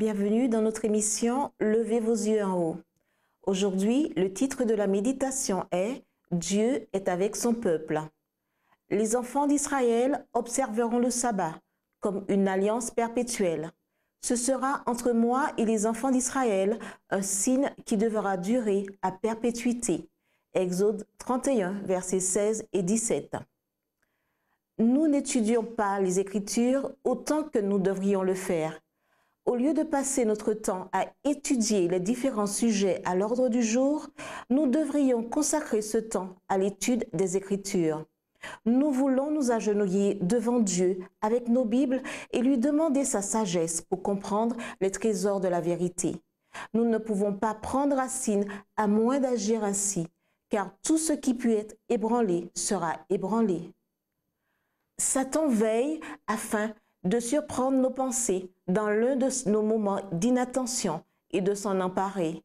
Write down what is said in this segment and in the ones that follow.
Bienvenue dans notre émission « Levez vos yeux en haut ». Aujourd'hui, le titre de la méditation est « Dieu est avec son peuple ». Les enfants d'Israël observeront le sabbat comme une alliance perpétuelle. Ce sera entre moi et les enfants d'Israël un signe qui devra durer à perpétuité. Exode 31, versets 16 et 17. Nous n'étudions pas les Écritures autant que nous devrions le faire. Au lieu de passer notre temps à étudier les différents sujets à l'ordre du jour, nous devrions consacrer ce temps à l'étude des Écritures. Nous voulons nous agenouiller devant Dieu avec nos Bibles et lui demander sa sagesse pour comprendre les trésors de la vérité. Nous ne pouvons pas prendre racine à moins d'agir ainsi, car tout ce qui peut être ébranlé sera ébranlé. Satan veille afin de surprendre nos pensées dans l'un de nos moments d'inattention et de s'en emparer.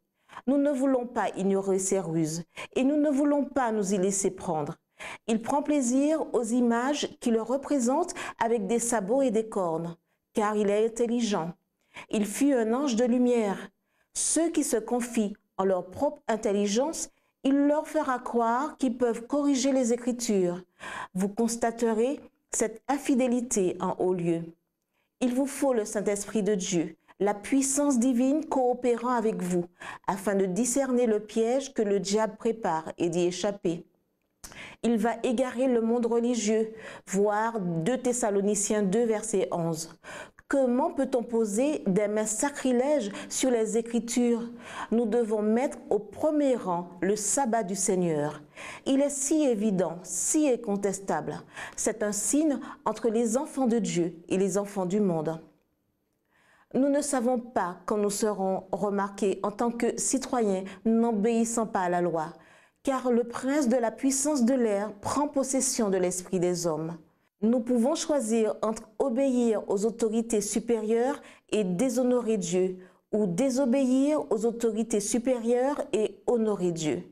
Nous ne voulons pas ignorer ses ruses et nous ne voulons pas nous y laisser prendre. Il prend plaisir aux images qui le représentent avec des sabots et des cornes, car il est intelligent. Il fut un ange de lumière. Ceux qui se confient en leur propre intelligence, il leur fera croire qu'ils peuvent corriger les Écritures. Vous constaterez cette infidélité en haut lieu. Il vous faut le Saint-Esprit de Dieu, la puissance divine coopérant avec vous, afin de discerner le piège que le diable prépare et d'y échapper. Il va égarer le monde religieux, voir 2 Thessaloniciens 2, verset 11. Comment peut-on poser des mains sacrilèges sur les Écritures? Nous devons mettre au premier rang le sabbat du Seigneur. Il est si évident, si incontestable. C'est un signe entre les enfants de Dieu et les enfants du monde. Nous ne savons pas quand nous serons remarqués en tant que citoyens n'obéissant pas à la loi, car le prince de la puissance de l'air prend possession de l'esprit des hommes. Nous pouvons choisir entre obéir aux autorités supérieures et déshonorer Dieu, ou désobéir aux autorités supérieures et honorer Dieu.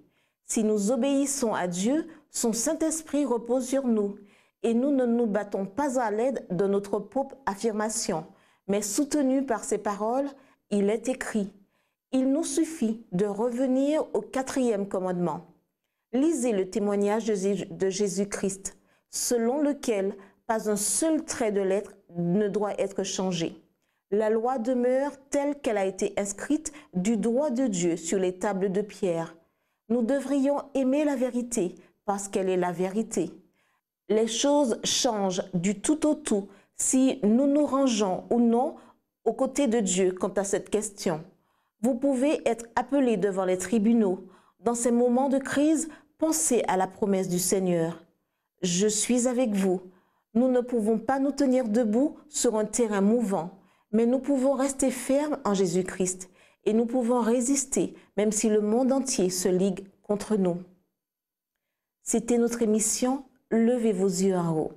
Si nous obéissons à Dieu, son Saint-Esprit repose sur nous, et nous ne nous battons pas à l'aide de notre propre affirmation, mais soutenus par ses paroles, il est écrit. Il nous suffit de revenir au 4e commandement. Lisez le témoignage de Jésus-Christ, selon lequel pas un seul trait de lettre ne doit être changé. La loi demeure telle qu'elle a été inscrite du droit de Dieu sur les tables de pierre. Nous devrions aimer la vérité parce qu'elle est la vérité. Les choses changent du tout au tout si nous nous rangeons ou non aux côtés de Dieu quant à cette question. Vous pouvez être appelé devant les tribunaux. Dans ces moments de crise, pensez à la promesse du Seigneur. Je suis avec vous. Nous ne pouvons pas nous tenir debout sur un terrain mouvant, mais nous pouvons rester fermes en Jésus-Christ et nous pouvons résister, même si le monde entier se ligue contre nous. C'était notre émission « Levez vos yeux en haut ».